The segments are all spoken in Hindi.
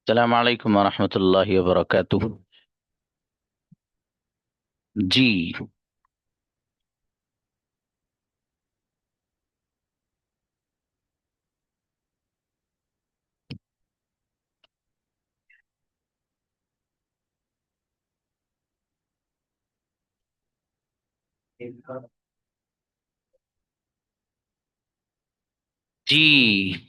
अस्सलाम वालेकुम वरहमतुल्लाहि वबरकातुहू। जी। जी।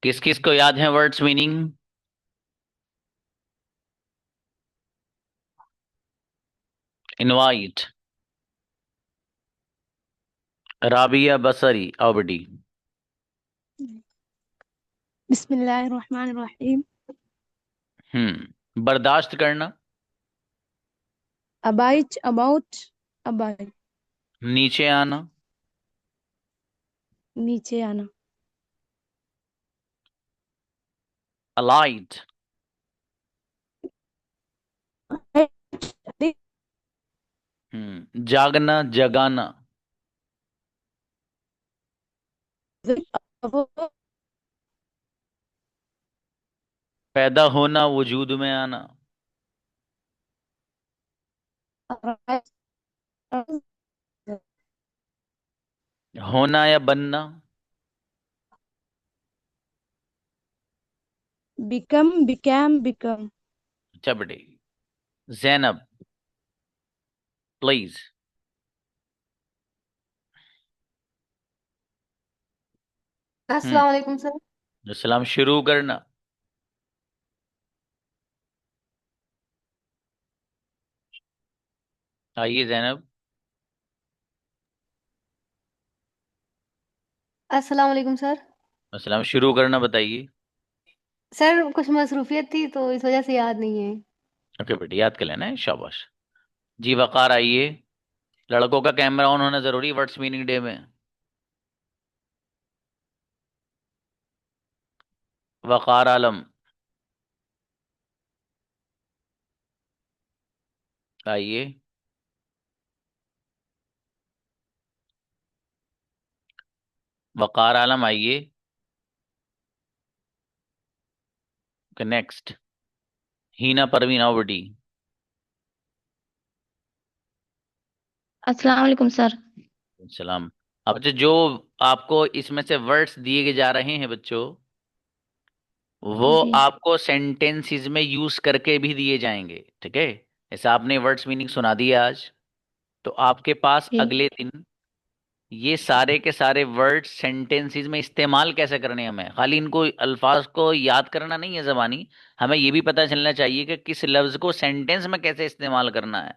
किस किस को याद है वर्ड्स मीनिंग? इनवाइट। राबिया बसरी आओ बेटी। बिस्मिल्लाहिर्रहमानिर्रहीम। बर्दाश्त करना। अबाइच, अबाउट, अबाइट। नीचे आना। नीचे आना। अलाइट। जागना जगाना। पैदा होना वजूद में आना। होना या बनना। Become, became, become. अच्छा बेटी। जैनब प्लीज। हम्म अस्सलाम वालेकुम सर। सलाम शुरू करना। आइए जैनब। अस्सलाम वालेकुम सर। सलाम शुरू करना बताइए। सर कुछ मसरूफियत थी तो इस वजह से याद नहीं है। ओके बेटी याद कर लेना है शाबाश। जी वकार आइए। लड़कों का कैमरा ऑन होना जरूरी वर्ड्स मीनिंग डे में। वकार आलम आइए। वकार आलम आइए। नेक्स्ट। हीना परवीन आओ बेटी। अस्सलाम वालेकुम सर। सलाम। अब जो आपको इसमें से वर्ड्स दिए जा रहे हैं बच्चों, वो जी आपको सेंटेंसेस में यूज करके भी दिए जाएंगे। ठीक है। जैसे आपने वर्ड्स मीनिंग सुना दिया आज, तो आपके पास जी अगले दिन ये सारे के सारे वर्ड सेंटेंसेस में इस्तेमाल कैसे करने हैं। हमें खाली इनको अल्फाज को याद करना नहीं है जबानी, हमें ये भी पता चलना चाहिए कि किस लफ्ज को सेंटेंस में कैसे इस्तेमाल करना है।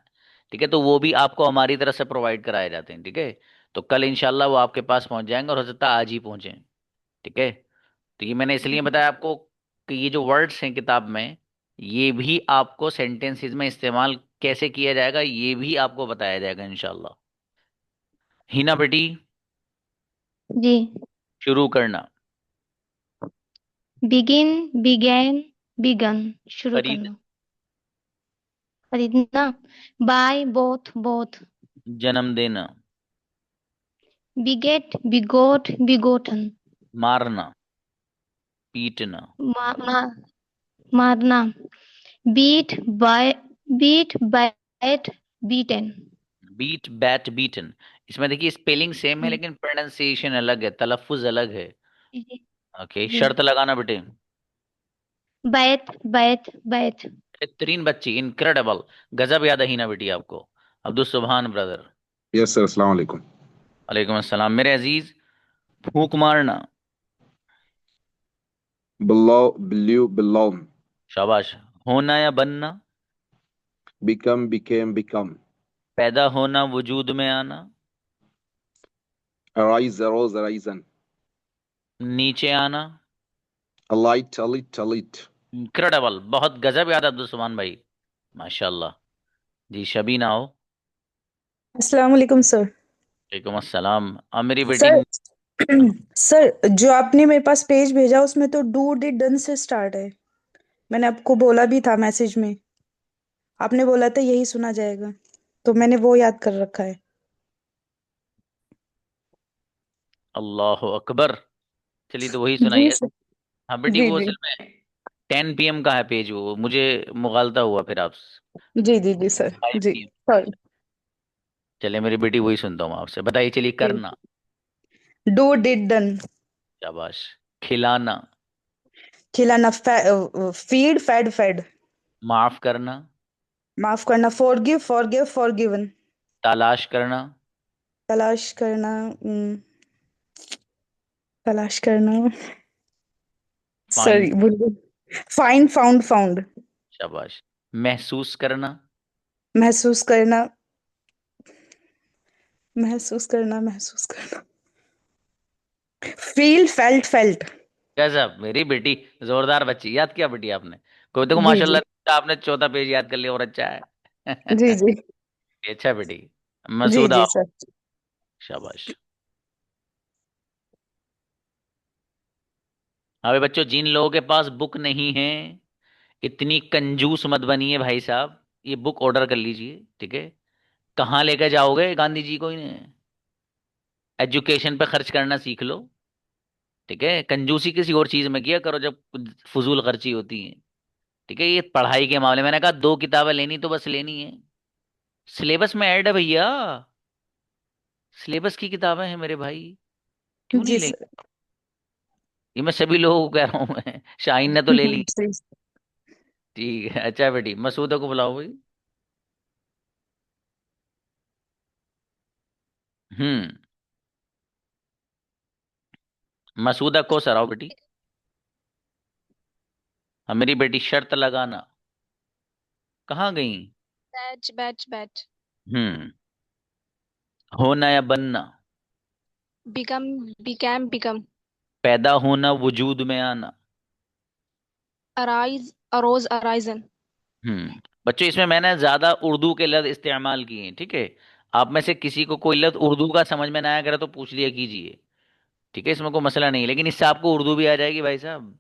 ठीक है, तो वो भी आपको हमारी तरफ से प्रोवाइड कराए जाते हैं। ठीक है, तो कल इंशाल्लाह वो आपके पास पहुंच जाएंगे और हो सकता है आज ही पहुंचे। ठीक है, तो ये मैंने इसलिए बताया आपको कि ये जो वर्ड्स हैं किताब में, ये भी आपको सेंटेंसेस में इस्तेमाल कैसे किया जाएगा ये भी आपको बताया जाएगा इंशाल्लाह। हिना बेटी जी। शुरू करना। Begin, began, begun. शुरू खरीद। करना। खरीदना। Buy, bought, bought. जन्म देना। बिगेट, बिगोट, बिगोटन। मारना। पीटना। मा, मा, मारना। Beat, by, beat, bat, beaten. Beat bat beaten. इसमें देखिए स्पेलिंग सेम है जी लेकिन प्रोनाउंसिएशन अलग है, तलफ्फुज अलग है। जी ओके, जी। शर्त लगाना बेटे। बैत, बैत, बैत। बेहतरीन बच्ची, इनक्रेडिबल। गजब याद है हिना बेटी आपको। अब्दुल सुभान ब्रदर। यस सर, अस्सलाम वालेकुम। वालेकुम अस्सलाम मेरे अजीज। फूंक मारना। बिल्लो, बिल्लू, बिल्लोन। शाबाश। होना या बनना। Become, became, become. पैदा होना वजूद में आना। Arise, arose, arisen. नीचे आना। Alight, alit, अलिट। इनक्रेडिबल, बहुत गजब याद है अब्दुल सुभान भाई, माशाल्लाह। जी शबीना आओ। अस्सलाम वालेकुम सर। वालेकुम अस्सलाम। अब मेरी बेटी। सर सर, जो आपने मेरे पास पेज भेजा उसमें तो डू डिड डन से स्टार्ट है। मैंने आपको बोला भी था मैसेज में। आपने बोला था यही सुना जाएगा, तो मैंने वो याद कर रखा है। अल्लाह अकबर। चलिए तो वही जी सुनाइए। सर। हाँ बेटी, जी वो जी असल में 10 PM का है पेज, वो मुझे मुगालता हुआ फिर आप जी जी जी sir. Five G P M sorry. चले मेरी बेटी, वही सुनता हूँ आपसे, बताइए चलिए। जी। करना। Do did done. शाबाश। खिलाना। खिलाना, फीड फेड फेड। माफ करना। माफ करना, फॉरगिव फॉरगिव फॉरगिवन। तलाश करना। तलाश करना, तलाश करना, फाइंड। सॉरी भूल। Find found found. शाबाश। महसूस करना। महसूस करना, महसूस करना, महसूस करना, फील फेल्ट फेल्ट। गजब मेरी बेटी, जोरदार बच्ची, याद किया बेटी आपने। कोई देखो जी जी माशाल्लाह, आपने चौथा पेज याद कर लिया, और अच्छा है। जी जी अच्छा बेटी। जी मसूदा। जी सर। शाबाश। अबे बच्चों, जिन लोगों के पास बुक नहीं है, इतनी कंजूस मत बनिए भाई साहब। ये बुक ऑर्डर कर लीजिए, ठीक है। कहाँ लेकर जाओगे गांधी जी को इन्हें? एजुकेशन पे खर्च करना सीख लो, ठीक है। कंजूसी किसी और चीज में किया करो जब फजूल खर्ची होती है, ठीक है। ये पढ़ाई के मामले में, मैंने कहा 2 किताबें लेनी तो बस लेनी है। सिलेबस में ऐड है भैया, सिलेबस की किताबें हैं मेरे भाई, क्यों नहीं जी लेंगे? सर। ये मैं सभी लोगों को कह रहा हूँ मैं। शाहीन ने तो ले ली। जी ठीक है, अच्छा बेटी, मसूदा को बुलाओ भाई। हम्म। मसूदा को सराओ बेटी। हाँ मेरी बेटी, शर्त लगाना। कहाँ गई? Bet bet bet. हम्म। होना या बनना। Become became become. पैदा होना, वजूद में आना। Arise arose arisen. बच्चों, इसमें मैंने ज्यादा उर्दू के लफ्ज इस्तेमाल किए हैं, ठीक है। आप में से किसी को कोई लफ्ज उर्दू का समझ में ना आया करे तो पूछ लिया कीजिए, ठीक है। इसमें कोई मसला नहीं है, लेकिन इससे आपको उर्दू भी आ जाएगी भाई साहब,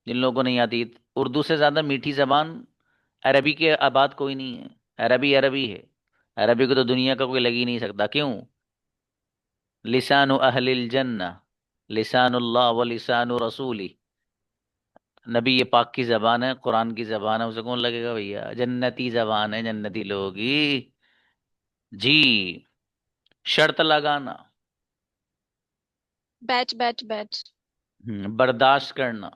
जिन लोगों को नहीं आती। उर्दू से ज्यादा मीठी जबान अरबी के आबाद कोई नहीं है। अरबी अरबी है। अरबी को तो दुनिया का कोई लग ही नहीं सकता, क्यों? लिसानु अहलिल जन्ना, लिसानुल्लाह व लिसानु रसूली। नबी ये पाक की जबान है, कुरान की जबान है, उसे कौन लगेगा भैया? जन्नती जबान है, जन्नती लोग की। जी। शर्त लगाना। Batch bet batch. बर्दाश्त करना।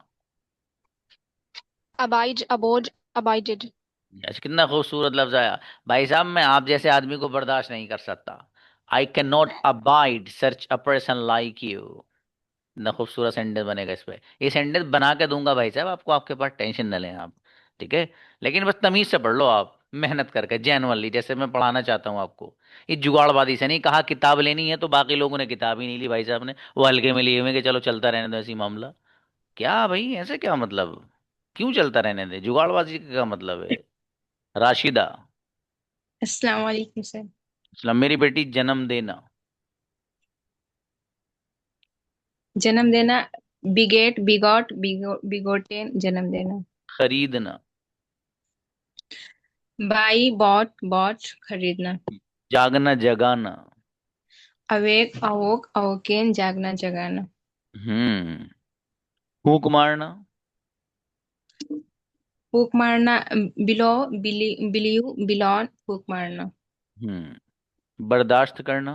अबाइज अबोज अबाइडेड। अच्छा, कितना खूबसूरत लफ्ज आया। भाई साहब, मैं आप जैसे आदमी को बर्दाश्त नहीं कर सकता। I can not abide such a person like you. इतना खूबसूरत सेंटेंस बनेगा इस पे। ये सेंटेंस बना के दूंगा भाई साहब आपको, आपके पास टेंशन न लें आप, ठीक है। लेकिन बस तमीज से पढ़ लो आप, मेहनत करके जेनुअनली, जैसे मैं पढ़ाना चाहता हूँ आपको। ये जुगाड़बाजी से नहीं कहा किताब लेनी है तो बाकी लोगों ने किताब ही नहीं ली भाई साहब ने, वो हल्के में लिए हुए कि चलो चलता रहने दो ऐसी मामला। क्या भाई, ऐसे क्या मतलब? क्यों चलता रहने दे? जुगाड़बाजी का क्या मतलब है? राशिदा। अस्सलाम वालेकुम सर। इस्लाम मेरी बेटी, जन्म देना। जन्म देना, बिगेट बिगॉट बिगोटेन, जन्म देना। खरीदना। बाई बॉट बॉट, खरीदना। जागना, जगाना। अवेक अवोक अवोकेन, जागना जगाना। हम्म। फूक मारना। फूक मारना, बिलो बिलीव बिलॉन, फूक मारना। बर्दाश्त करना।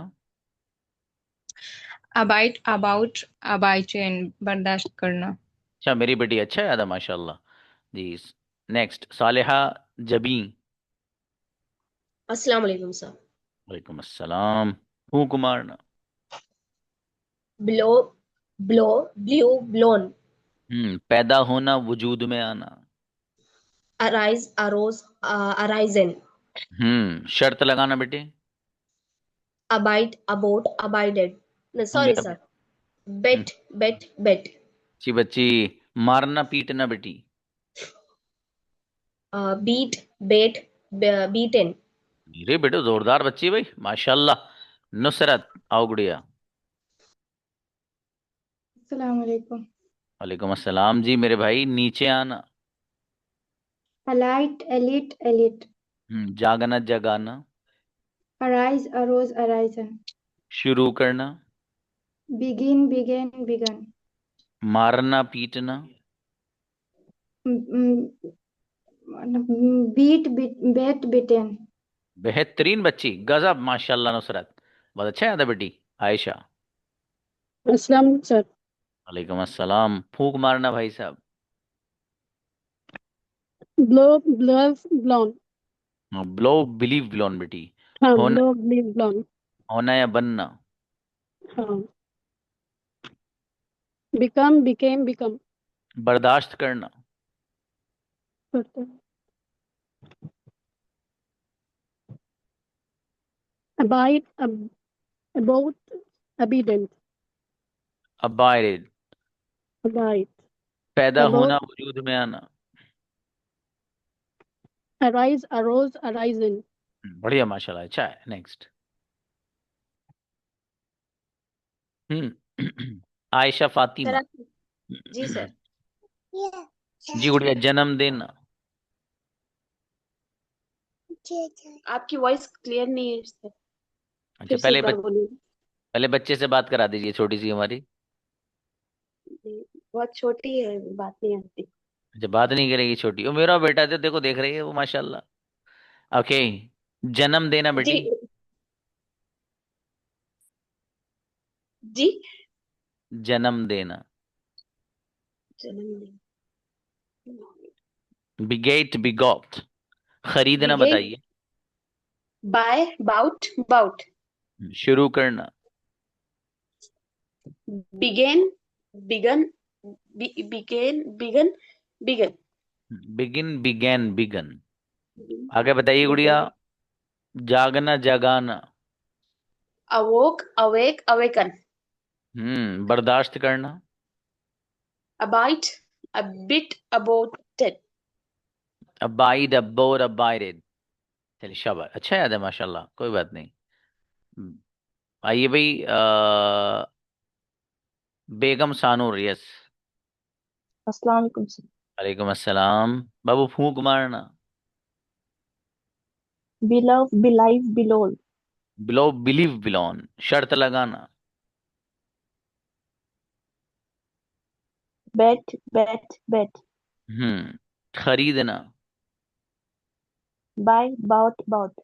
अबाइट अबाउट अबाइचेन, बर्दाश्त करना। अच्छा मेरी बेटी, अच्छा याद है माशाल्लाह। जी। नेक्स्ट, सालिहा जबी। अस्सलाम वालेकुम सर। वालेकुम अस्सलाम। फूक मारना। Blow blow blew blown. पैदा होना, वजूद में आना। Arise arose arisen. शर्त लगाना बेटे। अबाइड अबोट अबाइडेड, सॉरी मेरा सर। बेटा। हम्म, बेट बेट बेट। अच्छी बच्ची। मारना पीटना बेटी। बीट बेट बीटन। मेरे बेटे जोरदार बच्ची भाई, माशाल्लाह। नुसरत, आओ गुड़िया। अस्सलाम वालेकुम। वालेकुम अस्सलाम जी मेरे भाई, नीचे आना। Alight alit alit. जागना, जगाना। Arise arose arisen. शुरू करना। Begin began begun. मारना पीटना। Beat bet beaten. बेहतरीन बच्ची, गजब, माशाल्लाह नुसरत, बहुत अच्छा याद है बेटी। आयशा। अस्सलाम सर। वालेकुम अस्सलाम। फूंक मारना भाई साहब। Blow blew blown. Blow blew blown बेटी। हाँ, होना, ब्लो ब्लीव ब्लॉन। होना या बनना। हाँ, बिकम बिकेम बिकम। बर्दाश्त करना। करते। Abide abode abided. Abide. Abide पैदा होना, अबाउट वजूद में आना। Arise arose arisen. बढ़िया माशाल्लाह, अच्छा है। नेक्स्ट। आयशा सर फातिमा। आप जी सर। जी गुड़िया, जन्म देना। आपकी वॉइस क्लियर नहीं है सर। अच्छा, फिर से एक बार बोलिए। पहले बच्चे से बात करा दीजिए, छोटी सी हमारी। जी, बहुत छोटी है, बात नहीं आती। अच्छा, बात नहीं करेगी छोटी, वो मेरा बेटा तो देखो देख रही है वो, माशाल्लाह। ओके। जन्म देना जी बेटी। जी। जन्म देना। जन्मदिन। Beget begot. खरीदना बिगेन बताइए। Buy bought bought. शुरू करना। Begin begun began begin begun. Begin began begun. आगे बताइए गुड़िया। जागना जगाना। Awoke awake awaken. बर्दाश्त करना। अबाइट अबिट अबोटेड। Abide abode abided. चलिए शाबाश, अच्छा याद है माशाल्लाह, कोई बात नहीं। हम्म, आइए भाई, बेगम सानूर, यस। अस्सलाम वालेकुम सर। वालेकुम अस्सलाम। बाबू फूंक मारना। Blow blew blown. Blow blew blown. शर्त लगाना। Bet bet bet. खरीदना। Buy bought bought.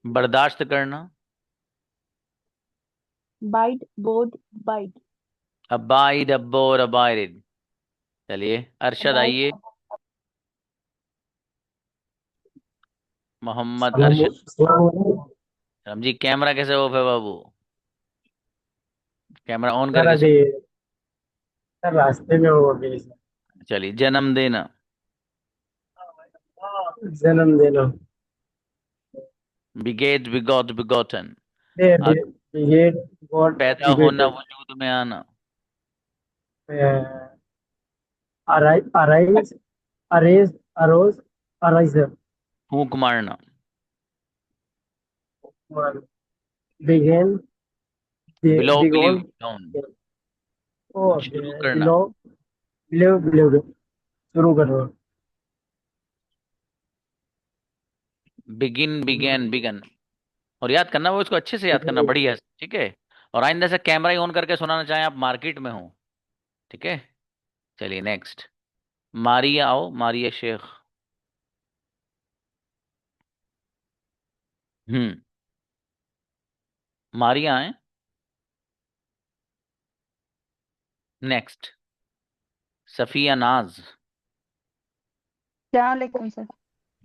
बर्दाश्त करना। Bide bode bide. Abide abode abided. चलिए अरशद अबाइड आइए। मोहम्मद अरशद। जी, कैमरा कैसे ऑफ है बाबू? कैमरा ऑन सर करके अभी सर रास्ते में हो अभी। चलिए, जन्म देना। जन्म देना। Beget begot begotten. ये गॉड पैदा होना, बिगेटन। वजूद में आना। Arise arise arose arisen. फूंक मारना। Began blow blew begone. Blown. ओ शुरू करना। Blow blew blew. शुरू करो। Begin began begun. और याद करना, वो इसको अच्छे से याद करना, बढ़िया से, ठीक है। और आइंदा से कैमरा ही ऑन करके सुनाना, चाहें आप मार्केट में हो, ठीक है। चलिए नेक्स्ट। मारिया आओ, मारिया शेख। हम्म मारिया आए। नेक्स्ट। सफिया नाज। सलामकुम सर।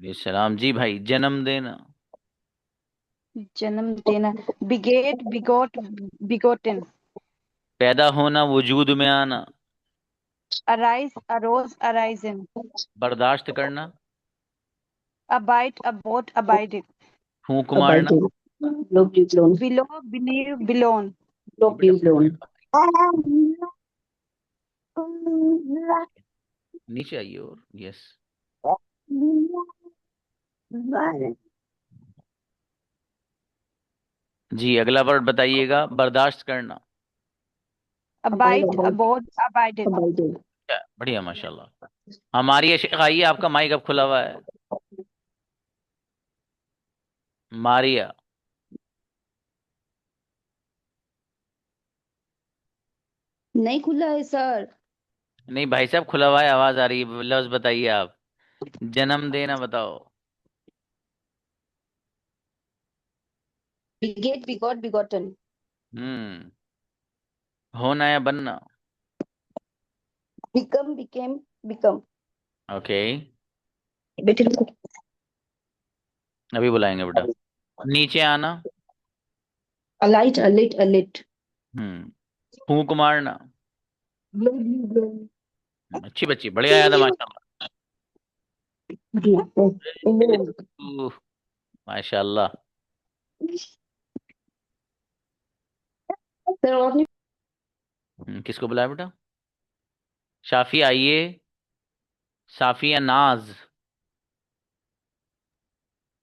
जी सलाम। जी भाई, जन्म देना। जन्म देना। बिगेट बिगोट बिगोटन। पैदा होना, वजूद में आना। Arise arose arisen. बर्दाश्त करना। Abide abode abided. फूंक मारना। Abided. Blow blew blown. Blow blew blown. लो ये बेटा ब्लीव लोन। नीचे आइए, और यस। जी, अगला वर्ड बताइएगा। बर्दाश्त करना। Abide abide abode abode abided. Abided. क्या, बढ़िया माशाल्लाह। हमारी ये शेख आइए, आपका माइक अब खुला हुआ है। मारिया। नहीं खुला है सर। नहीं भाई साहब, खुला हुआ है, आवाज आ रही है, लफ्ज बताइए आप। जन्म देना बताओ। Beget, begot, begotten. हम्म। होना या बनना। Become, became, become. ओके। बेटे रुको। अभी बुलाएंगे बेटा। नीचे आना। Alight, alit, alit. हम्म। फूंक मारना। Blow, blow, blow. अच्छी बच्ची, बढ़िया याद है माशाल्लाह। Blow. उह, माशाल्लाह। सर और नहीं। किसको बुलाया बेटा? शाफी आइए। साफिया नाज।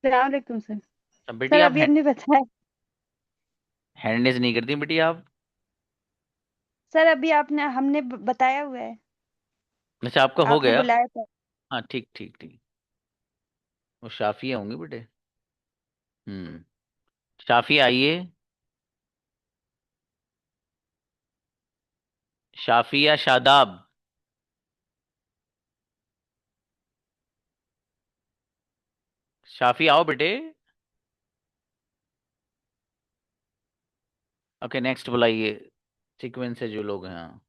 सलामकुम सर। अब बेटी सर आप अभी हमने बताया। हैंड रेज नहीं करती बेटी आप? सर अभी आपने हमने बताया हुआ है। अच्छा, आपका हो आपने गया। बुलाया था। हाँ ठीक ठीक ठीक। वो शाफिया होंगी बेटे। शाफी आइए। शाफिया शादाब। शाफी आओ बेटे। ओके नेक्स्ट बुलाइए। सीक्वेंस से जो लोग हैं, हाँ।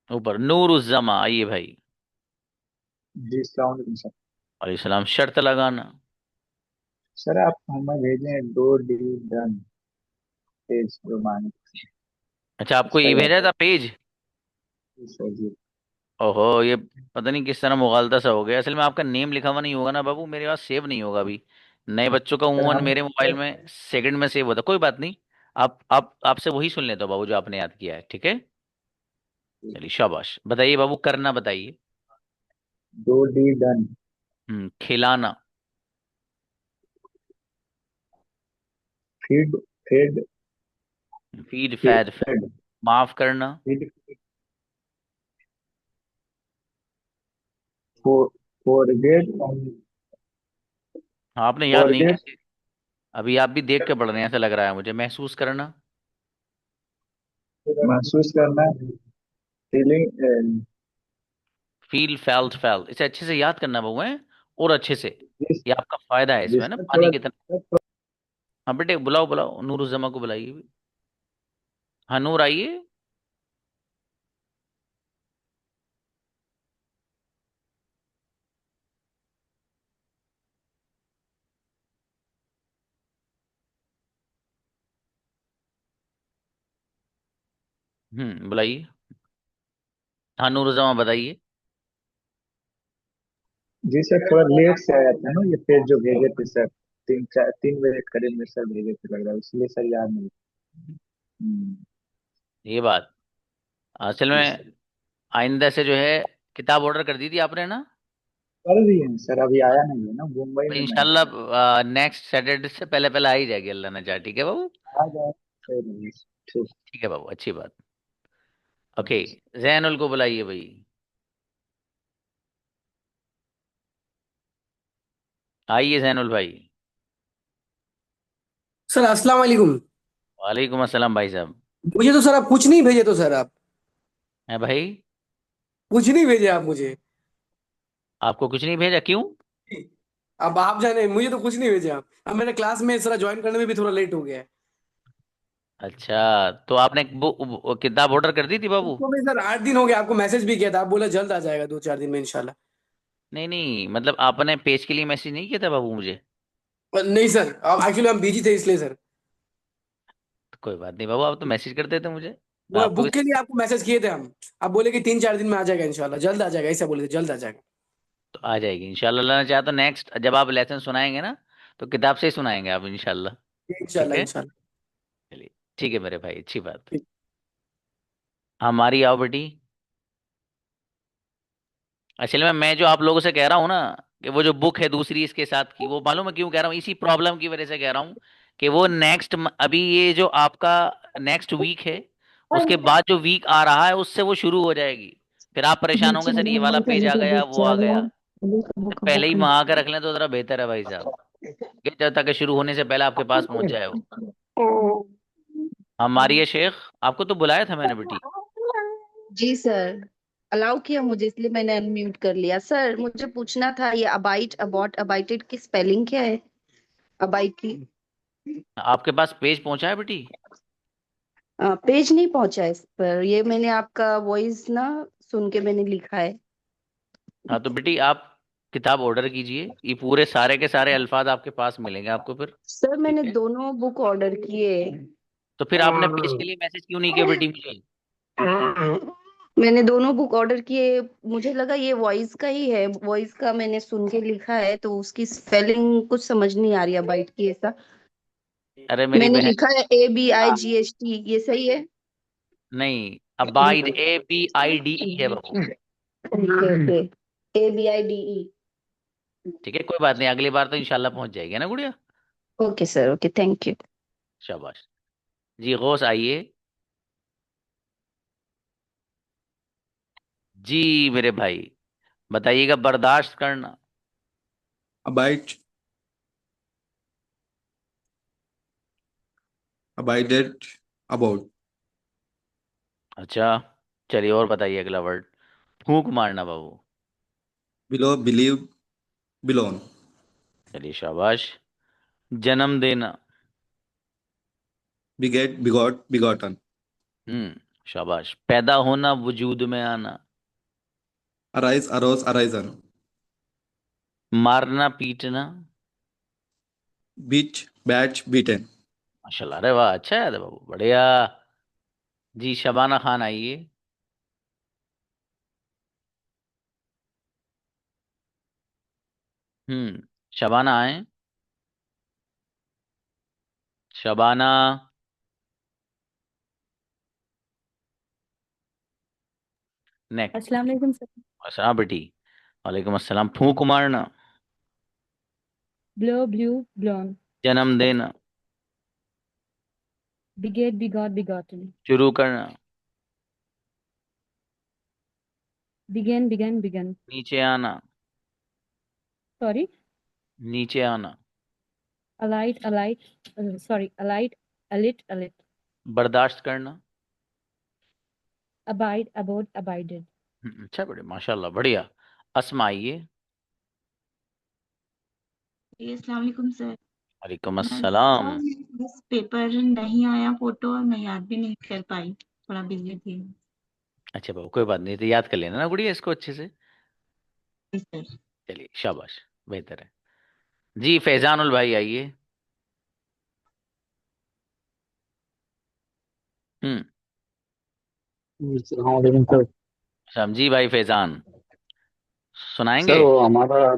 ऊपर नूरुज्जमा आइए भाई। जी अस्सलाम वालेकुम सर। अलैहि सलाम। शर्त लगाना। सर आप हमें भेजें दो डी डन पेज रोमानी। अच्छा, आपको उसका ये याद भेजा था पेज? है सर जी। ओहो, ये पता नहीं किस तरह मुगालता सा हो गया। असल में आपका नेम लिखा हुआ नहीं होगा ना बाबू, मेरे पास सेव नहीं होगा अभी। नए बच्चों का सर उमूमन हम मेरे मोबाइल में सेकंड में सेव होता, कोई बात नहीं। आप आपसे वही सुन लेता हूँ बाबू जो आपने याद किया है, ठीक है? चलिए शाबाश, बताइए बाबू, करना बताइए। दो डी डन खिलाना। Feed fed feed fed fed. Fed माफ करना। फीड फॉरगेट आपने याद नहीं फॉरगेट किया? अभी आप भी देख के पढ़ रहे हैं ऐसा लग रहा है मुझे। महसूस करना। महसूस करना फीलिंग फील फेल्ट फेल्ट, इसे अच्छे से याद करना बाबू है। और अच्छे से। जिस ये आपका फायदा है इसमें ना, जिसका पानी थोड़ा की तरह। हाँ बेटे, बुलाओ बुलाओ, नूरुज्जमा को बुलाइए भी। हाँ नूर आइए। बुलाइए। हाँ नूरुज्जमा बताइए। जी सर थोड़ा लेट से आया था ना ये पेज जो भेजे थे सर। 3 बजे करीब में सर भेजे थे लग रहा है इसलिए सर याद नहीं। हम्म, ये बात असल जी में, सर आइंदा से जो है, किताब ऑर्डर कर दी थी आपने ना? कर दिए हैं सर अभी आया नहीं है ना मुंबई तो में मैं। इंशाल्लाह नेक्स्ट सैटरडे से पहले पहले आ ही जाएगी, अल्लाह ने चाहा, ठीक है बाबू? आ जाए सही रहेगा। ठीक। ठीक है बाबू, अच्छी बात। ओके। जी जैनुल को बुलाइए भाई। आइए जैनुल भाई। सर अस्सलाम वालेकुम। वालेकुम अस्सलाम भाई साहब। मुझे तो सर आप कुछ नहीं भेजे तो सर आप है भाई? कुछ नहीं भेजे आप मुझे। आपको कुछ नहीं भेजा, क्यों? अब आप जाने, मुझे तो कुछ नहीं भेजे आप। अब मेरे क्लास में सर ज्वाइन करने में भी थोड़ा लेट हो गया है। अच्छा, तो आपने किताब ऑर्डर कर दी थी बाबू? उसको भी सर 8 दिन हो गया, आपको मैसेज भी किया था, आप बोला जल्द आ जाएगा 2-4 दिन में इंशाल्लाह। नहीं नहीं, मतलब आपने पेज के लिए मैसेज नहीं किया था बाबू मुझे? पर नहीं सर, अब एक्चुअली हम बिजी थे इसलिए सर। तो कोई बात नहीं बाबू, आप तो मैसेज कर देते मुझे, मैं वो आपको भी। बुक के लिए आपको मैसेज किए थे हम। आप बोले कि 3-4 दिन में आ जाएगा इंशाल्लाह, जल्द आ जाएगा, ऐसा बोले थे, जल्द आ जाएगा। तो आ जाएगी इंशाल्लाह, अल्लाह ने चाहा तो नेक्स्ट जब आप लेसन सुनाएंगे ना, तो किताब से ही सुनाएंगे आप इंशाल्लाह। ठीक इंशाल्लाह है। इंशाल्लाह। चलिए। ठीक है मेरे भाई, अच्छी बात। ठीक। हमारी आओ बेटी। असल में मैं जो आप लोगों से कह रहा हूँ ना, कि वो जो बुक है दूसरी इसके साथ की, वो मालूम है क्यों कह रहा हूँ? इसी प्रॉब्लम की वजह से कह रहा हूँ कि वो नेक्स्ट, अभी ये जो आपका नेक्स्ट वीक है, उसके बाद जो वीक आ रहा है उससे वो शुरू हो जाएगी। फिर आप परेशान होंगे, सर ये वाला पेज आ गया, वो आ गया। तो पहले ही मंगा के रख लें तो जरा बेहतर है भाई साहब, कि जब तक शुरू होने से पहले आपके पास पहुंच जाए वो। हमारी ये शेख, आपको तो बुलाया था मैंने बेटी। जी सर, अलाउ किया मुझे इसलिए मैंने अनम्यूट कर लिया। सर मुझे पूछना था ये अबाइट अबॉट अबाइटेड की स्पेलिंग क्या है? अबाइट की आपके पास पेज पहुंचा है बेटी? पेज नहीं पहुंचा इस पर, ये मैंने आपका वॉइस ना सुन के मैंने लिखा है। हाँ तो बेटी आप किताब ऑर्डर कीजिए, ये पूरे सारे के सारे अल्फाज आपके पास मिलेंगे आपको फिर। सर ठीक मैंने है, दोनों बुक ऑर्डर किए। तो फिर आपने पेज के लिए मैसेज क्यों नहीं किया बेटी मुझे? मैंने दोनों बुक ऑर्डर किए, मुझे लगा ये वॉइस का ही है, वॉइस का मैंने सुन के लिखा है तो उसकी स्पेलिंग कुछ समझ नहीं आ रही अबाइट की ऐसा। अरे मेरी मैंने बहन, लिखा है ABIGHT, ये सही है? नहीं, अबाइड ABIDE है बाबू। Okay okay, ABIDE। ठीक है, कोई बात नहीं, अगली बार तो इंशाल्लाह पहुंच जाएगी ना गुड़िया। Okay sir, okay, thank you. शाबाश। जी गौस आइए। जी मेरे भाई, बताइएगा, बर्दाश्त करना। Abide, abided, about. अच्छा, चलिए और बताइए अगला वर्ड। फूंक मारना बाबू। Below, believe, belong. चलिए शाबाश। जन्म देना। Beget, begot, begotten. शाबाश। पैदा होना, वजूद में आना। Arise, arose, arisen. मारना पीटना। Beat, batch, beaten. माशाल्लाह, अरे वाह, अच्छा याद है बाबू, बढ़िया। जी शबाना खान आइए। शबाना आए। शबाना। नेक्स्ट। अस्सलाम वालेकुम सर। अच्छा बेटी, वालेकुम अस्सलाम। फूंक मारना। Blow blew blown. जन्म देना। Beget begot begotten. शुरू करना। Begin begin begun. नीचे आना। सॉरी, नीचे आना। Alight alight, sorry, alight alit alit. बर्दाश्त करना। अबाइड अबोड अबाइडेड। अच्छा बेटे, माशाल्लाह, बढ़िया। अस्मा आइए। अस्सलाम वालेकुम सर। वालेकुम मैं अस्सलाम। बस पेपर नहीं आया फोटो, और मैं याद भी नहीं कर पाई, थोड़ा बिजी थी। अच्छा बाबू, कोई बात नहीं, तो याद कर लेना ना गुड़िया इसको अच्छे से। जी सर। चलिए शाबाश, बेहतर है। जी फैजानुल भाई आइए। हम्म। अस्सलाम वालेकुम सर। समझी भाई फैजान, सर सुनाएंगे? वो हमारा,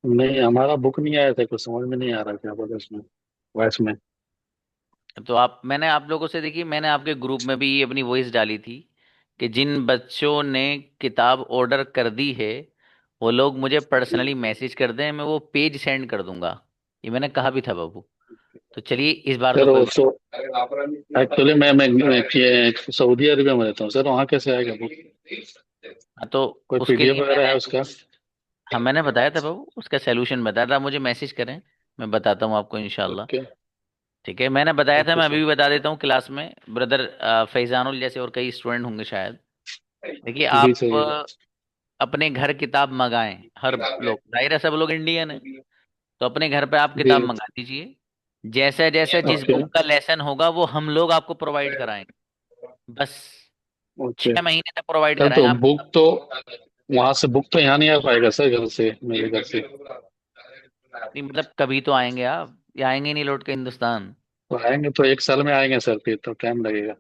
नहीं हमारा बुक नहीं आया था, कुछ समझ में नहीं आ रहा क्या बोले उसमें, वॉइस में। तो आप, मैंने आप लोगों से, देखिए मैंने आपके ग्रुप में भी अपनी वॉइस डाली थी कि जिन बच्चों ने किताब ऑर्डर कर दी है वो लोग मुझे पर्सनली मैसेज कर दें, मैं वो पेज सेंड कर दूंगा। ये मैंने कहा भी था बाबू। तो चलिए इस बार तो सर कोई वो बात। सो एक्चुअली सऊदी अरबिया में रहता हूँ सर, वहाँ कैसे आएगा बुक? हाँ, तो कोई उसके PDF लिए वगैरह मैंने, है उसका? हाँ मैंने बताया था बाबू, उसका सलूशन बताया था, मुझे मैसेज करें, मैं बताता हूँ आपको इंशाल्लाह। ओके। ठीक है, मैंने बताया था, ओके मैं अभी सर। भी बता देता हूँ क्लास में। ब्रदर फैजानुल जैसे और कई स्टूडेंट होंगे शायद। देखिए जी आप सर जी। अपने घर किताब मंगाएं, हर लोग, जाहिर है सब लोग इंडियन है, तो अपने घर पे आप जी। किताब मंगा दीजिए। जैसे जैसे जिस ओके। बुक का लेसन होगा वो हम लोग आपको प्रोवाइड कराएंगे, बस। ओके 6 महीने तक प्रोवाइड सर, कराएंगे तो आप। बुक तो वहां से, बुक तो यहाँ नहीं आ पाएगा सर, घर से, मेरे घर से। नहीं मतलब कभी तो आएंगे आप, या आएंगे ही नहीं लौट के हिंदुस्तान? तो आएंगे तो 1 साल में आएंगे सर, फिर तो टाइम लगेगा।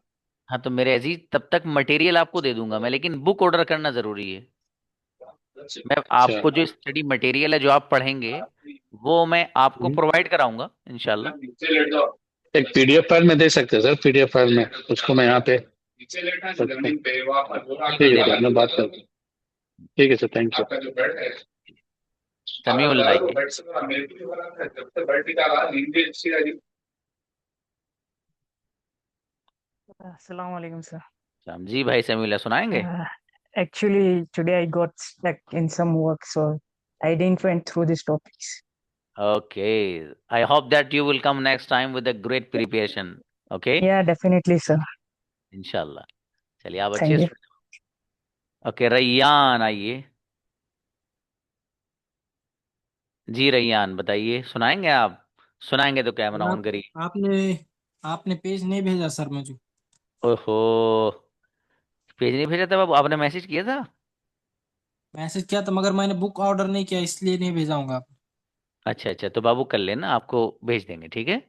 हाँ तो मेरे अजीज, तब तक मटेरियल आपको दे दूंगा मैं, लेकिन बुक ऑर्डर करना जरूरी है। मैं अच्छा। आपको जो स्टडी मटेरियल है जो आप पढ़ेंगे वो मैं आपको हम्म। प्रोवाइड कराऊंगा इंशाल्लाह। एक PDF फाइल में दे सकते हैं सर, PDF फाइल में उसको मैं यहाँ पे सकता हूँ। बिल्कुल ठीक है दे सर, देंगे। मैं बात करता हूँ। ठीक है सर, थैंक यू। समीउल्लाह आइए। Assalamu alaikum, sir. जी भाई समीउल्लाह, सुनाएंगे? Actually, today I got stuck in some work, so I didn't went through these topics. Okay, I hope that you will come next time with a great preparation. Okay, Yeah, definitely, sir. इंशाल्लाह। चलिए आप अच्छे Thank you. Student. Okay, Rayyan आइए। जी रैयान बताइए, सुनाएंगे आप? सुनाएंगे तो कैमरा ऑन आप करिए। आपने आपने पेज नहीं भेजा सर मुझे। ओहो, पेज नहीं भेजा था बाबू, आपने मैसेज किया था? मैसेज किया था मगर मैंने बुक ऑर्डर नहीं किया इसलिए नहीं भेजाऊंगा। अच्छा अच्छा, तो बाबू कर लेना, आपको भेज देंगे, ठीक है।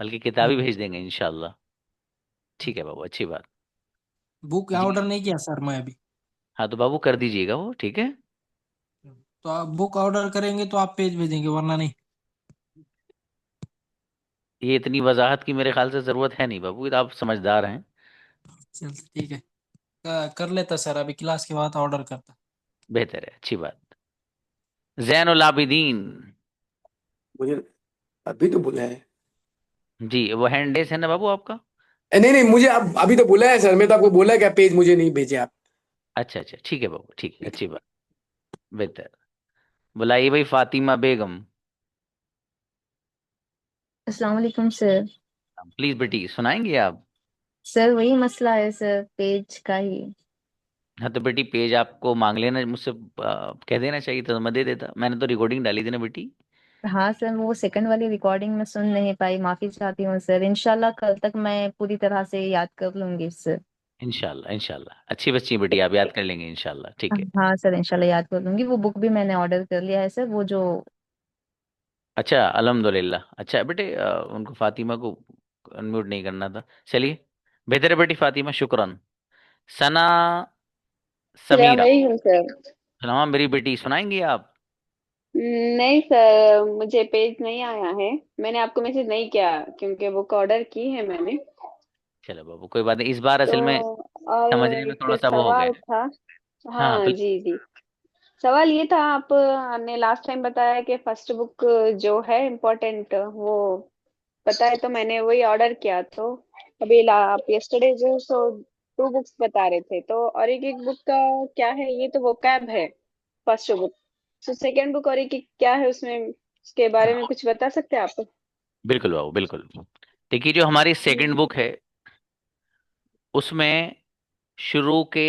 बल्कि किताब ही भेज देंगे इंशाल्लाह। ठीक है बाबू, अच्छी बात। बुक जी, ऑर्डर नहीं किया सर मैं अभी। हाँ तो बाबू कर दीजिएगा वो, ठीक है। तो आप बुक ऑर्डर करेंगे तो आप पेज भेजेंगे वरना नहीं। ये इतनी वजाहत की मेरे ख्याल से ज़रूरत है नहीं बाबू, ये तो आप समझदार हैं। चल ठीक है। कर लेता सर अभी क्लास के बाद ऑर्डर करता। बेहतर है, अच्छी बात। जैनुल आबिदीन। मुझे अभी तो बुलाया है। जी, वो हैंड रेस है ना बाबू आपका? नहीं नहीं, मुझे अब अभी तो बुलाया है सर, मैं तो आपको बोला क्या पेज मुझे नहीं भेजे आप। अच्छा अच्छा, ठीक है बाबू, ठीक है, अच्छी बात। बेहतर। बुलाइए भाई फातिमा बेगम। अस्सलाम वालेकुम सर। प्लीज बेटी, सुनाएंगे आप? सर वही मसला है सर, पेज का ही। हाँ तो बेटी, पेज आपको मांग लेना मुझसे, कह देना चाहिए था तो मैं दे देता, मैंने तो रिकॉर्डिंग डाली थी ना बेटी। हाँ सर, वो सेकंड वाली रिकॉर्डिंग में सुन नहीं पाई, माफी चाहती हूँ सर। इंशाल्लाह कल तक मैं पूरी तरह से याद कर लूंगी सर। इंशाल्लाह इंशाल्लाह, अच्छी बच्ची बेटी, आप याद कर लेंगे इंशाल्लाह, ठीक है। हाँ सर, इंशाल्लाह याद कर लूंगी। वो बुक भी मैंने ऑर्डर कर लिया है सर, वो जो। अच्छा अल्हम्दुलिल्लाह, अच्छा बेटे, उनको फातिमा को अनम्यूट नहीं करना था। चलिए, बेहतर है बेटी फातिमा, शुक्रान। सना सलाम समीरा। अलैकुम सर। सलाम मेरी बेटी, सुनाएंगी आप? नहीं सर, मुझे पेज नहीं आया है। मैंने आपको मैसेज नहीं किया क्योंकि बुक ऑर्डर की है मैंने। चलो बाबू, कोई बात नहीं, इस बार तो असल में और समझने में एक थोड़ा सा वो हो गया सवाल है। था। हाँ हाँ जी जी। सवाल ये था, आपने लास्ट टाइम बताया कि फर्स्ट बुक जो है इम्पोर्टेंट वो पता है, तो मैंने वही ऑर्डर किया। तो अभी आप यस्टरडे जो सो 2 बुक्स बता रहे थे, तो और एक बुक का क्या है? ये तो वो कैब है फर्स्ट बुक। तो सेकेंड बुक और एक क्या है उसमें, उसके बारे में कुछ बता सकते हैं आप? बिल्कुल बाबू बिल्कुल। देखिए, जो हमारी सेकंड बुक है उसमें शुरू के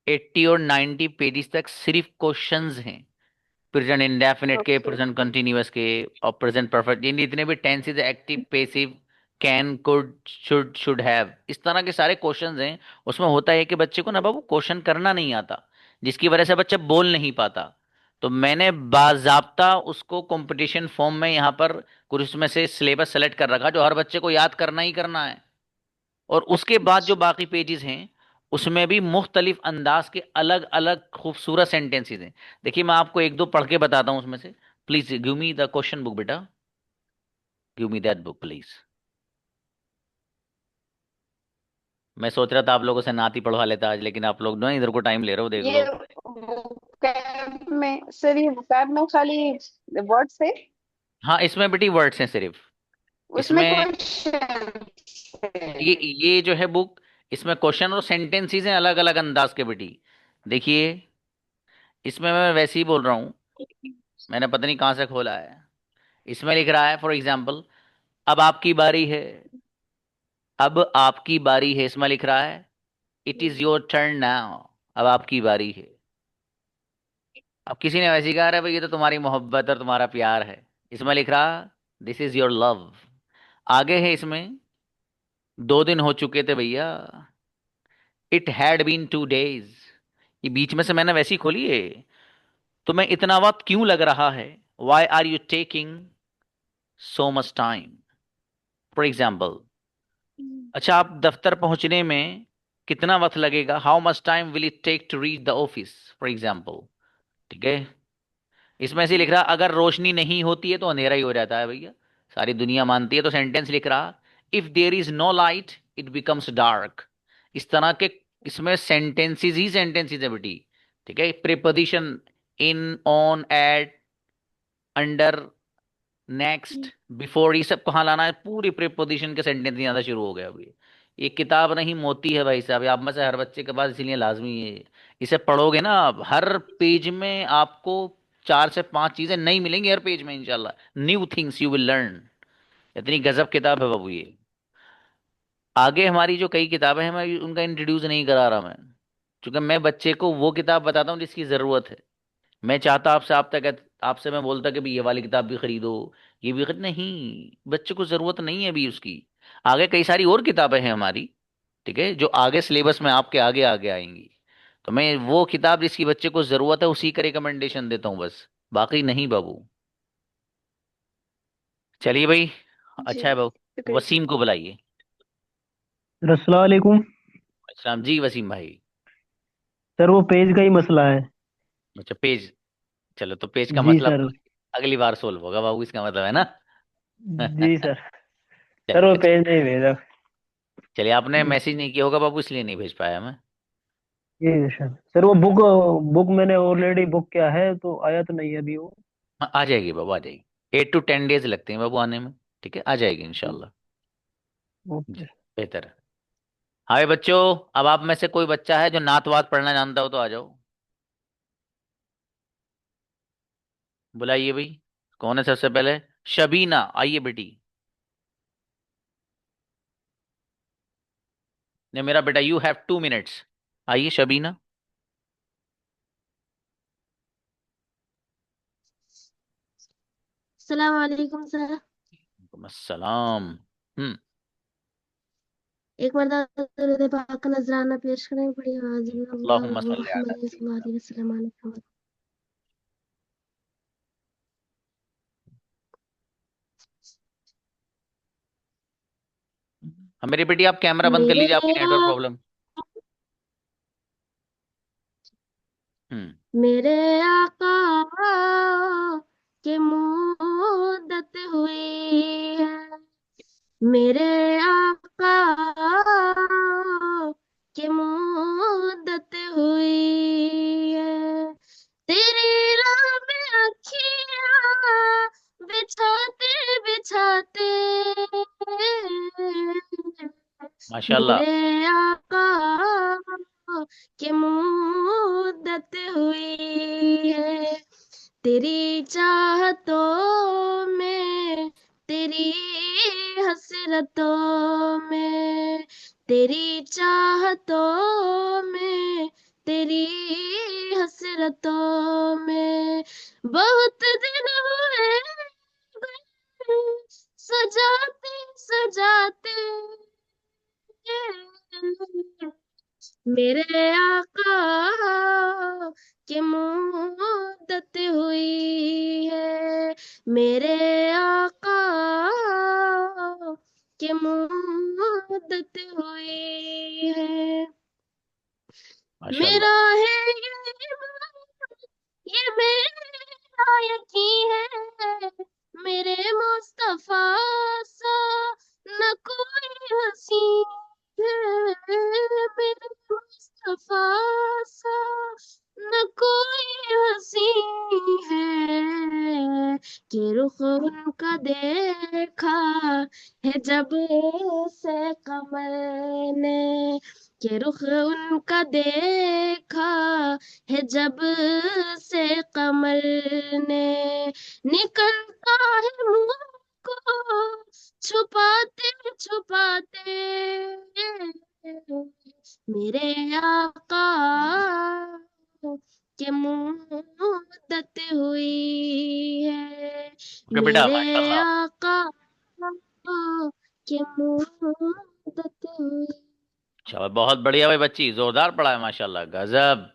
80 और 90 पेजेस तक सिर्फ क्वेश्चंस हैं। प्रेजेंट इंडेफिनिट के, ओके। प्रेजेंट कंटिन्यूअस के, और प्रेजेंट परफेक्ट, यानी जितने भी tenses, active, passive, can, could, should have, इस तरह के सारे क्वेश्चंस हैं। उसमें होता है कि बच्चे को ना बाबू क्वेश्चन करना नहीं आता, जिसकी वजह से बच्चा बोल नहीं पाता। तो मैंने बाजाब्ता उसको कंपटीशन फॉर्म में यहाँ पर कुछ उसमें से सिलेबस सेलेक्ट कर रखा, जो हर बच्चे को याद करना ही करना है। और उसके बाद जो बाकी पेजेस हैं उसमें भी मुख्तलिफ अंदाज के अलग अलग खूबसूरत सेंटेंसेस हैं। देखिए, मैं आपको एक दो पढ़ के बताता हूं उसमें से। Please give me the question book बेटा, give me that book please. मैं सोच रहा था आप लोगों से नाती पढ़वा लेता आज, लेकिन आप लोग ना इधर को टाइम ले रहे हो, देख ये लो। vocab में सर, ये vocab में खाली वर्ड्स है? हाँ, इसमें बेटी वर्ड्स हैं सिर्फ। उसमें इसमें क्वेश्चन है? ये जो है बुक, इसमें क्वेश्चन और सेंटेंसेस हैं अलग अलग अंदाज के बेटी। देखिए, इसमें मैं वैसे ही बोल रहा हूँ, मैंने पता नहीं कहाँ से खोला है। इसमें लिख रहा है फॉर एग्जाम्पल, अब आपकी बारी है। अब आपकी बारी है, इसमें लिख रहा है it is your turn now. अब आपकी बारी है। अब किसी ने वैसे ही कहा, अरे भाई ये तो तुम्हारी मोहब्बत और तुम्हारा प्यार है। इसमें लिख रहा दिस इज योर लव। आगे है इसमें, 2 दिन हो चुके थे भैया, इट हैड बीन 2 days। ये बीच में से मैंने वैसी खोली है। तुम्हें इतना वक्त क्यों लग रहा है? Why are you taking so much time? For example, अच्छा आप दफ्तर पहुंचने में कितना वक्त लगेगा? How much time will it take to reach the office, for example. ठीक है। इसमें से लिख रहा, अगर रोशनी नहीं होती है तो अंधेरा ही हो जाता है भैया, सारी दुनिया मानती है। तो सेंटेंस लिख रहा, if there is no light it becomes dark. इस तरह के इसमें सेंटेंसेस ही सेंटेंसेस है बेटी। ठीक है। Preposition in, on, at, under, next, before, ये सब कहाँ लाना है? पूरी प्रीपोजिशन के सेंटेंस यहाँ से शुरू हो गया अभी। ये किताब नहीं मोती है भाई साहब, ये आप में से हर बच्चे के पास, इसीलिए लाजमी है। इसे पढ़ोगे ना आप, हर पेज में आपको 4 से 5 चीजें नई मिलेंगी हर पेज में इंशाल्लाह, new things you will learn. इतनी गजब किताब है बाबू ये। आगे हमारी जो कई किताबें हैं, मैं उनका इंट्रोड्यूस नहीं करा रहा मैं। क्योंकि मैं बच्चे को वो किताब बताता हूँ जिसकी जरूरत है। मैं चाहता आपसे आप तक आपसे मैं बोलता कि भाई ये वाली किताब भी खरीदो, ये भी खरीद, नहीं, बच्चे को जरूरत नहीं है अभी उसकी। आगे कई सारी और किताबें हैं हमारी, ठीक है, जो आगे सिलेबस में आपके आगे आगे आएंगी। तो मैं वो किताब जिसकी बच्चे को जरूरत है उसी का रिकमेंडेशन देता हूँ बस, बाकी नहीं बाबू। चलिए भाई, जी अच्छा है बाबू, शुक्रिया। वसीम को बुलाइए। अस्सलाम वालेकुम। अच्छा जी वसीम भाई। सर वो पेज का ही मसला है। अच्छा पेज, चलो तो पेज का जी मसला सर। अगली बार सोल्व होगा बाबू, इसका मतलब है ना। जी सर। सर वो चलिए पेज नहीं भेजा। चलिए, आपने मैसेज नहीं किया होगा बाबू, इसलिए नहीं भेज पाया मैं। जी सर। सर वो बुक बुक मैंने ऑलरेडी बुक किया है तो आया तो नहीं है अभी वो। हाँ, आ जाएगी बाबू, आ जाएगी। 8 to 10 days लगते हैं बाबू आने में। ठीक है, आ जाएगी इंशाल्लाह। ओके। जी, बेहतर है। हाँ भाई बच्चों, अब आप में से कोई बच्चा है जो नात वात पढ़ना जानता हो तो आ जाओ, बुलाइए भाई। कौन है सबसे पहले? शबीना, आइए बेटी। ने मेरा बेटा, यू हैव 2 minutes। आइए शबीना। अस्सलाम वालेकुम सर। सलाम। हम्म। एक मरतबा दुरूद पाक का नजराना पेश करें, बड़ी आवाज में। अल्लाहुम्मा अल्लाहु सल्ली अला मुहम्मद सय्यिदिना। सल्लल्लाहु अलैहि वसल्लम। हाँ मेरी बेटी, आप कैमरा बंद कर मेरे लीजिए, आपकी नेटवर्क आ, प्रॉब्लम। हम्म। मेरे आका के मुद्दत हुई है। मेरे आका के मुद्दत हुई है। तेरी राह में अखियां बिछाते बिछाते माशाल्लाह। मेरे आका की मुद्दत हुई है। तेरी चाहतों में, तेरी हसरतों में, तेरी चाहतों में, तेरी हसरतों में बहुत दिन हुए सजाते सजाते मेरे आका की मुद्दत हुई है। मेरे आका की मुद्दत हुई है। माशाल्लाह। मेरा है ये मेरा यकीन है। मेरे मुस्तफा सा न कोई हसी है। मेरे मुस्तफा सा न कोई हसी है। कि रुख उनका देखा है जब से कमर ने, कि रुख उनका देखा है जब से कमर ने, निकलता है मुंह को छुपाते छुपाते मेरे आका के मुद्दत हुई है। ओके बेटा, मेरे माशाल्लाह। आका के मुद्दत हुई। चलो बहुत बढ़िया भाई बच्ची, जोरदार पढ़ा है माशाल्लाह, गजब।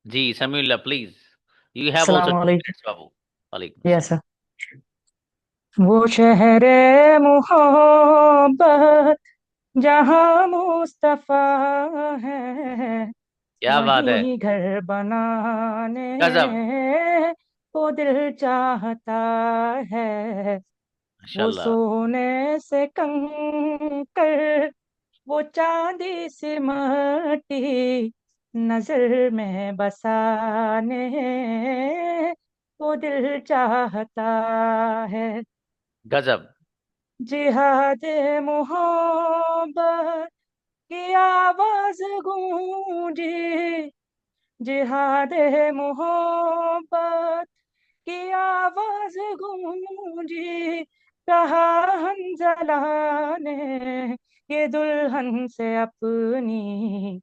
जी Samiullah please, you have also अस्सलाम टू वालेकुम। मिनट्स बाबू। वालेकुम यस अस्सलाम। सर। वो शहरे मोहब्बत जहाँ मुस्तफा है, क्या बात है, वही घर बनाने गजब। को दिल चाहता है। वो माशाल्लाह। सोने से कंकर, वो चांदी सी माटी नजर में बसाने को दिल चाहता है। गजब। जिहाद मोहब्बत की आवाज गूंजी, जिहाद मोहब्बत की आवाज गूंजी, कहा हंजला ने ये दुल्हन से अपनी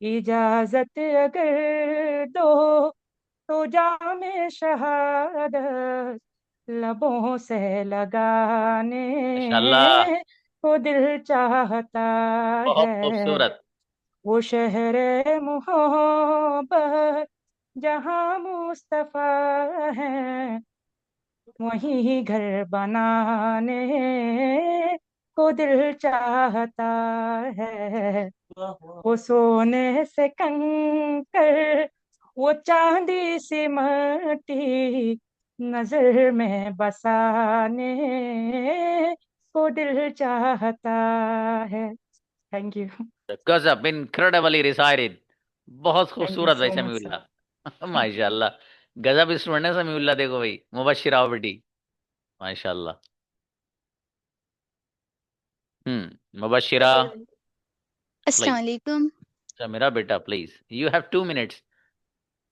इजाजत अगर दो तो जामे शहादत लबों से लगाने माशाल्लाह, को दिल चाहता बहुत है। खूबसूरत। वो शहर मोहब्बत जहाँ मुस्तफा है, वहीं घर बनाने को दिल चाहता है। वो सोने से कंकर, वो चांदी सी मट्टी नजर में बसाने को दिल चाहता है। Thank you. गजब, इनक्रेडिबली रिसाइटेड। बहुत थैंक यू खूबसूरत भाई सो मच सर। समीउल्लाह। माशाल्लाह, गजब स्टूडेंट है समीउल्लाह। देखो भाई, मुबश्शिर आओ बेटी। माशाल्लाह। मुबश्शिरा, अस्सलाम प्लीज। वालेकुम। समीरा बेटा, प्लीज, यू हैव 2 minutes।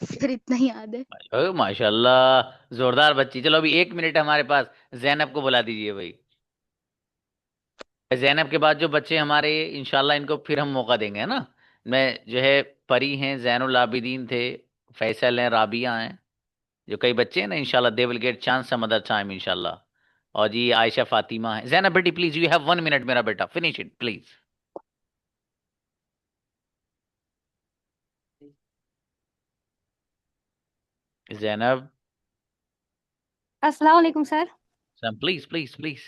फिर इतना ही याद है। माशाल्लाह, जोरदार बच्ची। चलो अभी 1 मिनट है हमारे पास। जैनब को बुला दीजिए भाई। जैनब के बाद जो बच्चे हमारे, इंशाल्लाह इनको फिर हम मौका देंगे, है ना। मैं जो है, परी हैं, जैनुल आबिदीन थे, फैसल हैं, राबिया हैं, जो कई बच्चे हैं ना, इंशाल्लाह they will get chance some other time इंशाल्लाह। और जी आयशा फातिमा है। जैनब बेटी प्लीज, यू हैव 1 minute मेरा बेटा, फिनिश इट प्लीज। जैनब, अस्सलाम वालेकुम sir. Please please please.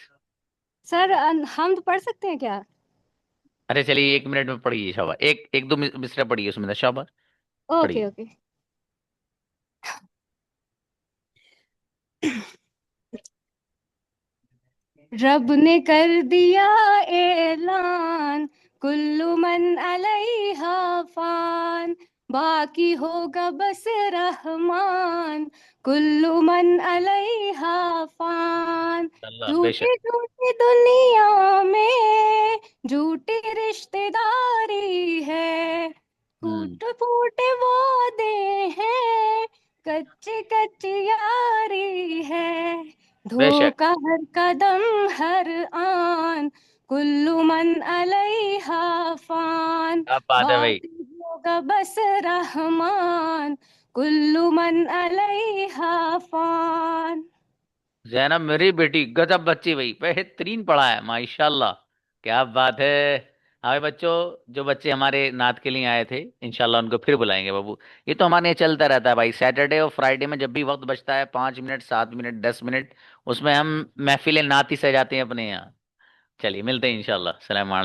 Sir हम तो पढ़ सकते हैं क्या? अरे चलिए, 1 minute में पढ़िए शाबाश। एक एक दो मिसरा पढ़िए उसमें, शाबाश। ओके पढ़िए। ओके। रब ने कर दिया ऐलान, कुल्लु मन अलैहा फान, बाकी होगा बस रहमान, कुल्लु मन अलैहा फान। अल्लाह बेशक। झूठी झूठी दुनिया में झूठी रिश्तेदारी है, फूट फूट वादे हैं, कच्ची कच्ची यारी है, बेशक। धोखा हर कदम हर आन, कुल्लु मन अलैहा फान, क्या बात है भाई। बाकी होगा बस रहमान, कुल्लु मन अलैहा फान। जैनब मेरी बेटी गजब बच्ची भाई, बेहतरीन पढ़ा है माशाल्लाह। क्या बात है। हमें बच्चों, जो बच्चे हमारे नात के लिए आए थे, इंशाल्लाह उनको फिर बुलाएंगे बाबू। ये तो हमारे यहाँ चलता रहता है भाई, सैटरडे और फ्राइडे में जब भी वक्त बचता है, 5 मिनट, 7 मिनट, 10 मिनट, उसमें हम महफिल नात ही सजाते हैं अपने यहाँ। चलिए मिलते हैं इंशाल्लाह। सलाम अलैकुम।